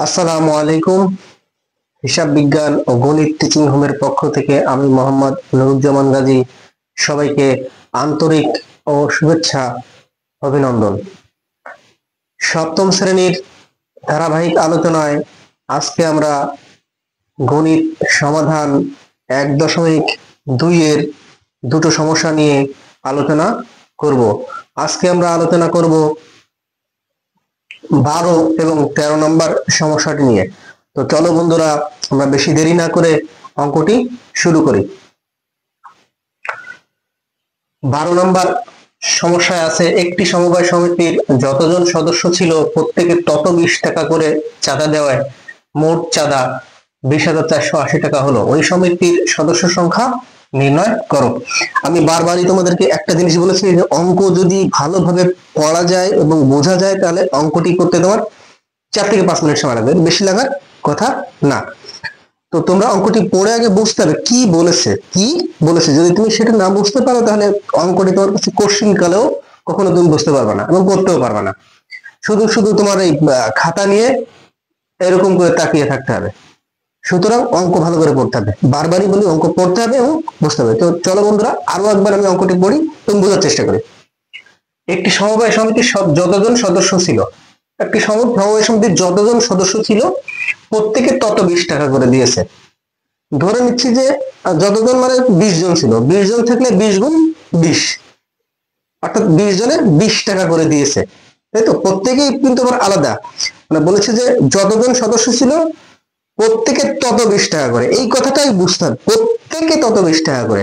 আসসালামু আলাইকুম। হিসাব বিজ্ঞান ও গণিত টিচিং হোমের পক্ষ থেকে আমি মোহাম্মদ নুরুজ্জামান গাজী সবাইকে আন্তরিক ও শুভেচ্ছা অভিনন্দন। সপ্তম শ্রেণীর ধারাবাহিক আলোচনায় আজকে আমরা গণিত সমাধান 1.2 এর দুটো সমস্যা নিয়ে আলোচনা করব। আজকে আমরা আলোচনা করব 12 এবং 13 নম্বর সমস্যাটি নিয়ে। তো চলো বন্ধুরা, আমরা বেশি দেরি না করে অঙ্কটি শুরু করি। 12 নম্বর সমস্যায় আছে, একটি সমবায় সমিতির যতজন সদস্য ছিল প্রত্যেকে তত 20 টাকা করে চাঁদা দেওয়ায় মোট চাঁদা 20,480 টাকা হলো। ওই সমিতির সদস্য সংখ্যা নির্ণয় করো। আমি বারবারই তোমাদেরকে একটা জিনিস বলেছি যে অঙ্ক যদি ভালোভাবে পড়া যায় এবং বোঝা যায় তাহলে অঙ্কটি করতে তোমার 4 থেকে 5 মিনিট সময় লাগবে, বেশি লাগার কথা না। তো তোমরা অঙ্কটি পড়ে আগে বুঝতে হবে কি বলেছে। যদি তুমি সেটা না বুঝতে পারো তাহলে অঙ্কটি তোমার কাছে কোশ্চিন কালেও কখনো তুমি বুঝতে পারবে না এবং করতেও পারবে না। শুধু শুধু তোমার এই খাতা নিয়ে এরকম করে তাকিয়ে থাকতে হবে। সুতরাং অঙ্ক ভালো করে পড়তে হবে, বারবারই বলি অঙ্ক পড়তে হবে এবং বুঝতে হবে। তো চলো বন্ধুরা, আরো একবার আমি অঙ্কটি পড়ি, তুমি বোঝার চেষ্টা করি। একটি সমবায় সমিতির যতজন সদস্য ছিল, একটি সমবায় সমিতির যতজন সদস্য ছিল প্রত্যেকে তত 20 টাকা করে দিয়েছে। ধরে নিচ্ছি যে যতজন মানে 20 জন ছিল, 20 জন থাকলে 20 গুণ 20, অর্থাৎ 20 জনে 20 টাকা করে দিয়েছে, তাই তো? প্রত্যেকেই কিন্তু আবার আলাদা, মানে বলেছে যে যতজন সদস্য ছিল প্রত্যেকে তত 20 টাকা করে। এই কথাটাই বুঝতে হবে, প্রত্যেকে তত 20 টাকা করে,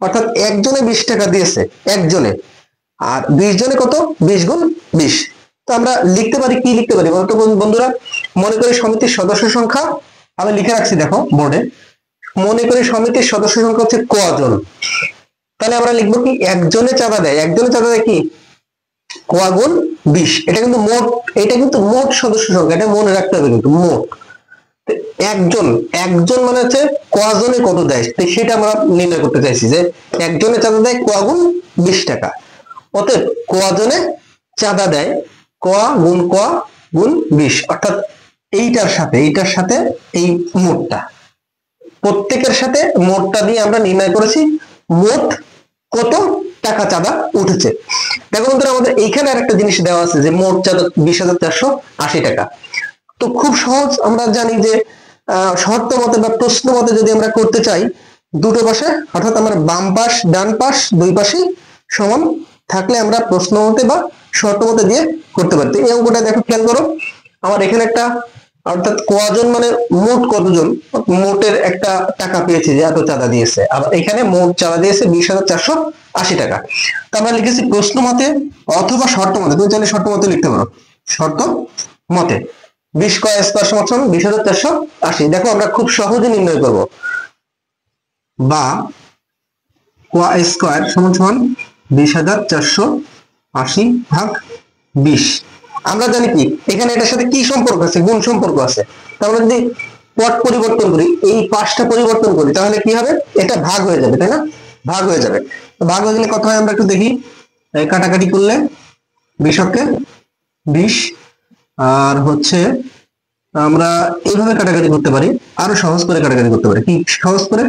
অর্থাৎ একজনে 20 টাকা দিয়েছে, একজনে। আর 20 জনে কত? 20 গুণ 20। তো আমরা লিখতে পারি, কি লিখতে পারি বলতো বন্ধুরা? মনে করি সমিতির সদস্য সংখ্যা আমি লিখে রাখছি, দেখো বোর্ডে। মনে করি সমিতির সদস্য সংখ্যা হচ্ছে কজন, তাহলে আমরা লিখবো কি? একজনে চাঁদা দেয়, একজনে চাঁদা দেয় কি? ক গুণ 20। এটা কিন্তু মোট সদস্য সংখ্যা, এটা মনে রাখতে হবে কিন্তু মোট। একজন একজন মানে হচ্ছে কজনে কত দেয়, সেটা আমরা নির্ণয় করতে চাইছি যে একজনে চাঁদা দেয় ক গুণ 20 টাকা। অতএব কজনে চাঁদা দেয় ক গুণ 20, অর্থাৎ এইটার সাথে এই মোটটা, প্রত্যেকের সাথে মোটটা দিয়ে আমরা নির্ণয় করেছি মোট কত টাকা চাঁদা উঠেছে। দেখো বন্ধুরা, আমাদের এইখানে আরেকটা জিনিস দেওয়া আছে যে মোট চাঁদা 20,480 টাকা। তো খুব সহজ, আমরা জানি যে শর্ত মতে বা প্রশ্ন মতে যদি আমরা করতে চাই, দুটো পাশে অর্থাৎ আমরা বাম পাশ ডান পাশ দুই পাশেই সমান থাকলে আমরা প্রশ্ন মতে বা শর্ত মতে দিয়ে করতে পারি। এই অঙ্কটা দেখো, খেয়াল করো। আমার এখানে একটা, অর্থাৎ কজন মানে মোট কতজন, মোটের একটা টাকা পেয়েছে যে এত চাঁদা দিয়েছে। আবার এখানে মোট চাঁদা দিয়েছে 20,480 টাকা। তো আমরা লিখেছি প্রশ্ন মতে অথবা শর্ত মতে। তুমি চাইলে শর্ত মতে লিখতে পারো, শর্ত মতে 20 ক স্কয়ার সমান 20,480। দেখো আমরা খুব সহজে নির্ণয় করব, বা ক স্কয়ার সমান 20,480 ভাগ 20। আমরা জানি কি এখানে এটার সাথে কি সম্পর্ক আছে? গুণ সম্পর্ক আছে। তাহলে যদি পট পরিবর্তন করি, এই পাশটা পরিবর্তন করি, তাহলে কি হবে? এটা ভাগ হয়ে যাবে, তাই না? ভাগ হয়ে যাবে। ভাগ হয়ে গেলে কত হয় আমরা একটু দেখি। কাটাকাটি করলে 20 20, আর হচ্ছে আমরা এইভাবে কাটাকাটি করতে পারি, আরো সহজ করে কাটাকাটি করতে পারি। কি সহজ করে?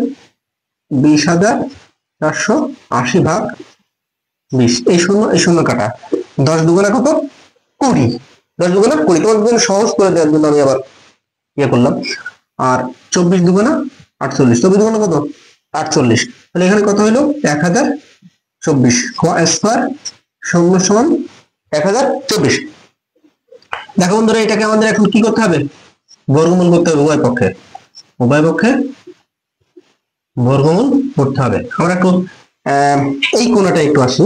20,480 ভাগ 20, এই শূন্য কাটা, 10 দুগুণা কত? 20, 10 দুগুণা 20। তোমাদের জন্য সহজ করে দেওয়ার জন্য আমি আবার ইয়ে করলাম। আর 24 দুগুণা 48, 24 দুগুণা কত? 48। তাহলে এখানে কত হইলো? 1024 স্কয়ার সমান 1024। দেখো বন্ধুরা, এটাকে আমাদের এখন কি করতে হবে? বর্গমূল করতে হবে, উভয় পক্ষে বর্গমূল করতে হবে। আমরা একটু এই কোণাটা একটু আসি।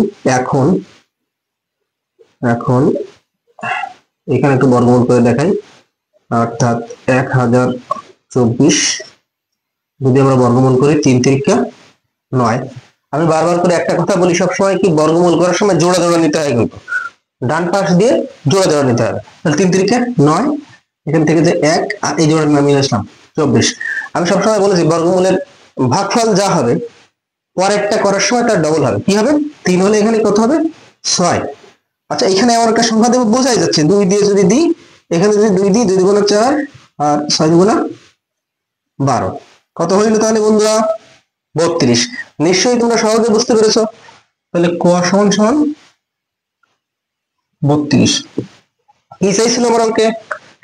এখন এখানে একটু বর্গমূল করে দেখাই, অর্থাৎ 1024 যদি আমরা বর্গমূল করি 3 তিরিকা 9। আমি বারবার করে একটা কথা বলি সবসময়, কি বর্গমূল করার সময় জোড়া জোড়া নিতে হয়, কিন্তু ডান পাশ দিয়ে জোড়া জোড়া নিতে হবে। তাহলে 3 তিরিকা 9, এখান থেকে যে 1 আর এই জোড়া নামিয়ে আসলাম 24। আমি সবসময় বলেছি বর্গমূলের ভাগফল যা হবে পরেরটা করার সময় তার ডবল হবে। কি হবে? 3 হলে এখানে কত হবে? 6। আচ্ছা, এখানে আমার একটা সংখ্যা দেবো, বোঝাই যাচ্ছে। 2 দিয়ে যদি দিই এখানে যদি 2 দিই, 2 দুগুণা 4 আর 6 দুগুণা 12, কত হইল তাহলে বন্ধুরা? 32। নিশ্চয়ই তোমরা সহজে বুঝতে পেরেছো। তাহলে ক সমান সমান 32। কি চাইছিল আমার অঙ্কে?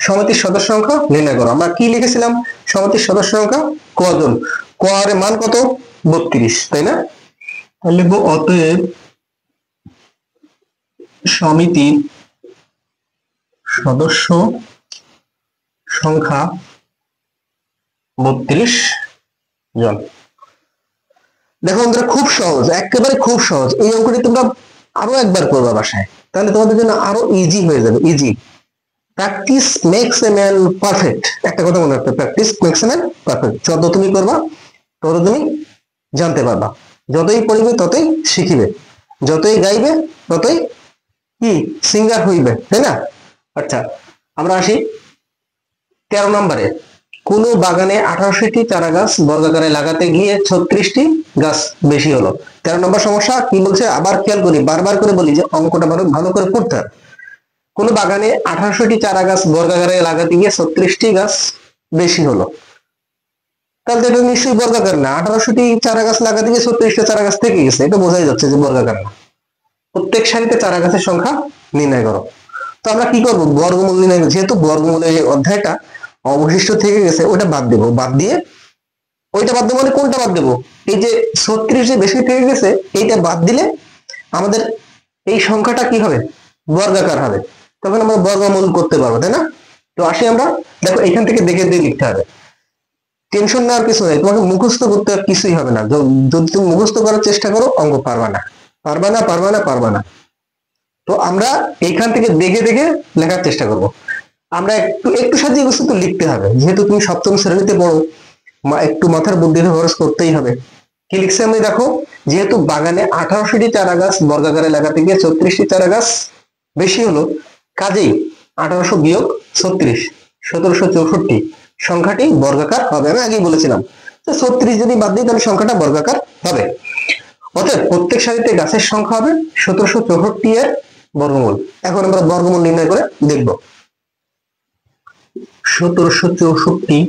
সমিতির সদস্য সংখ্যা নির্ণয় করো। আমরা কি লিখেছিলাম? সমিতির সদস্য সংখ্যা কজন? ক এর মান কত? 32, তাই না? তাহলে লিখবো অতএব সমিতির সদস্য সংখ্যা 32 জন। দেখো বন্ধুরা, খুব সহজ, একেবারে খুব সহজ। এই অঙ্কটি তোমরা আরো একবার করবা বাসায়, তাহলে তোমাদের জন্য আরো ইজি হয়ে যাবে। Easy. Practice makes a man perfect. একটা কথা মনে রাখবে, practice makes a man perfect. যত তুমি করবা তত তুমি জানতে পারবা, যতই পড়িবে ততই শিখিবে, যতই গাইবে ততই কি সিঙ্গার হইবে, তাই না? আচ্ছা, আমরা আসি 13 নম্বরে। কোন বাগানে 18টি চারা গাছ বর্গাকারে লাগাতে গিয়ে 36টি গাছ বেশি হলো। 13 নম্বর সমস্যা কি বলছে আবার খেয়াল করি, বারবার করে বলি যে অঙ্কটা ভালো করে পড়তে হবে। কোন বাগানে 18টি চারা গাছ বর্গাকারে লাগাতে গিয়ে 36টি গাছ বেশি হলো। তাহলে এটা নিশ্চয়ই বর্গাকার না। 18টি চারা গাছ লাগাতে গিয়ে 36টা চারা গাছ থেকে গেছে, এটা বোঝাই যাচ্ছে যে বর্গাকার না। প্রত্যেক সারিতে চারা গাছের সংখ্যা নির্ণয় করো। তো আমরা কি করবো? বর্গমূল নির্ণয়, যেহেতু বর্গমূলের এই অধ্যায়টা অবশিষ্ট থেকে গেছে, ওটা বাদ দেবো। বাদ দিয়ে ওইটা বাদ দেবো মানে কোনটা বাদ দেবো? এই যে 36 যে বেশি থেকে গেছে, এইটা বাদ দিলে আমাদের এই সংখ্যাটা কি হবে? বর্গাকার হবে। তখন আমরা বর্গমূল করতে পারবো, তাই না? তো আসি আমরা, দেখো এখান থেকে দেখে দিয়ে লিখতে হবে। টেনশন নেওয়ার কিছু নেই, তোমাকে মুখস্থ করতে কিছুই হবে না। যদি তুমি মুখস্থ করার চেষ্টা করো, অঙ্ক পারবা না, পারবা না, পারবা না, পারবা না। তো আমরা এইখান থেকে দেখে দেখে লেখার চেষ্টা করব। আমরা একটু একটু সাজিয়ে গুছিয়ে তো লিখতে হবে, যেহেতু তুমি সপ্তম শ্রেণীতে পড়ো, একটু মাথার বুদ্ধি খরচ করতেই হবে। কি লিখছে আমি দেখো, যেহেতু বাগানে 18টি চারা গাছ বর্গাকারে লাগাতে গিয়ে 36টি চারা গাছ বেশি হলো, কাজেই 1800 বিয়োগ 36 1764 সংখ্যাটি বর্গাকার হবে। আমি আগেই বলেছিলাম, তো 36 যদি বাদ দিই তাহলে সংখ্যাটা বর্গাকার হবে। অতএব প্রত্যেক সারিতে গাছের সংখ্যা হবে 1764 এর বর্গমূল। এখন আমরা বর্গমূল নির্ণয় করে দেখব। 1764,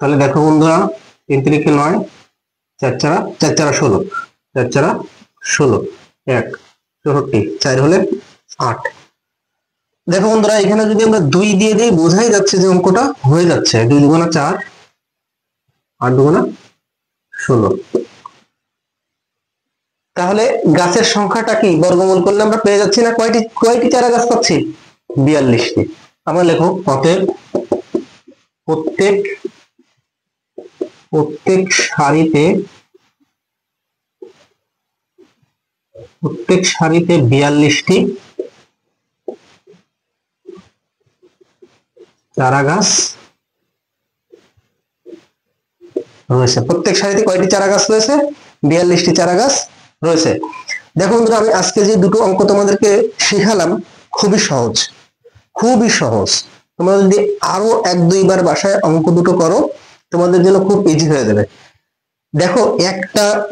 তাহলে দেখো বন্ধুরা, 3 3 9, 4 4 16, 4 16, 1 64, 4 হলে 8। দেখো বন্ধুরা, এখানে যদি আমরা 2 দিয়ে দিই, বোঝাই যাচ্ছে যে অঙ্কটা হয়ে যাচ্ছে। 2 দুগুণা 4, 8 দুগুণা 16। তাহলে গাছের সংখ্যাটা কি বর্গমূল করলে আমরা পেয়ে যাচ্ছি না? কয়টি চারা গাছ পাচ্ছি? 42টি। আমরা লিখো অতএব প্রত্যেক সারিতে 42টি চারা গাছ রয়েছে। প্রত্যেক সারিতে কয়টি চারা গাছ রয়েছে? 42টি চারা গাছ রয়েছে। দেখো বন্ধুরা, আমি আজকে যে দুটো অঙ্ক তোমাদেরকে শেখালাম, খুবই সহজ, খুবই সহজ। তোমরা যদি আরো 1-2 বার বাসায় অঙ্ক দুটো করো, তোমাদের জন্য খুব ইজি হয়ে যাবে। দেখো,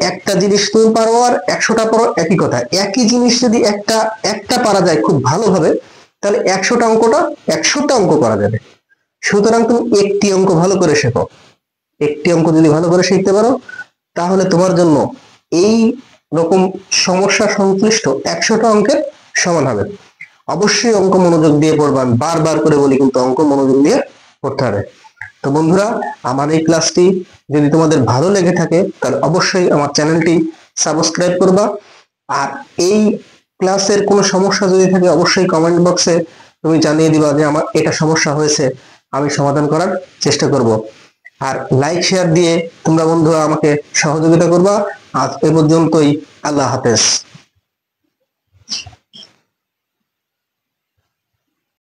একটা জিনিস তুমি পারো আর 100টা পারো, একই কথা। একই জিনিস যদি একটা পারা যায় খুব ভালোভাবে, তাহলে 100টা অঙ্ক করা যাবে। সুতরাং তুমি একটি অঙ্ক ভালো করে শেখো। একটি অঙ্ক যদি ভালো করে শিখতে পারো, তাহলে তোমার জন্য এই রকম সমস্যা সংশ্লিষ্ট 100টা অঙ্কের সমান হবে। অবশ্যই অঙ্ক মনোযোগ দিয়ে পড়বা। আমি বারবার করে বলি, কিন্তু অঙ্ক মনোযোগ দিয়ে পড়তে হবে। তো বন্ধুরা, আমার এই ক্লাসটি যদি তোমাদের ভালো লেগে থাকে, তাহলে অবশ্যই আমার চ্যানেলটি সাবস্ক্রাইব করবা। আর এই ক্লাসের কোনো সমস্যা যদি থাকে, অবশ্যই কমেন্ট বক্সে তুমি জানিয়ে দিবা যে আমার এটা সমস্যা হয়েছে, আমি সমাধান করার চেষ্টা করব। আর লাইক শেয়ার দিয়ে তোমরা বন্ধুরা আমাকে সহযোগিতা করবা। আজ এ পর্যন্তই। আল্লাহ হাফেজ।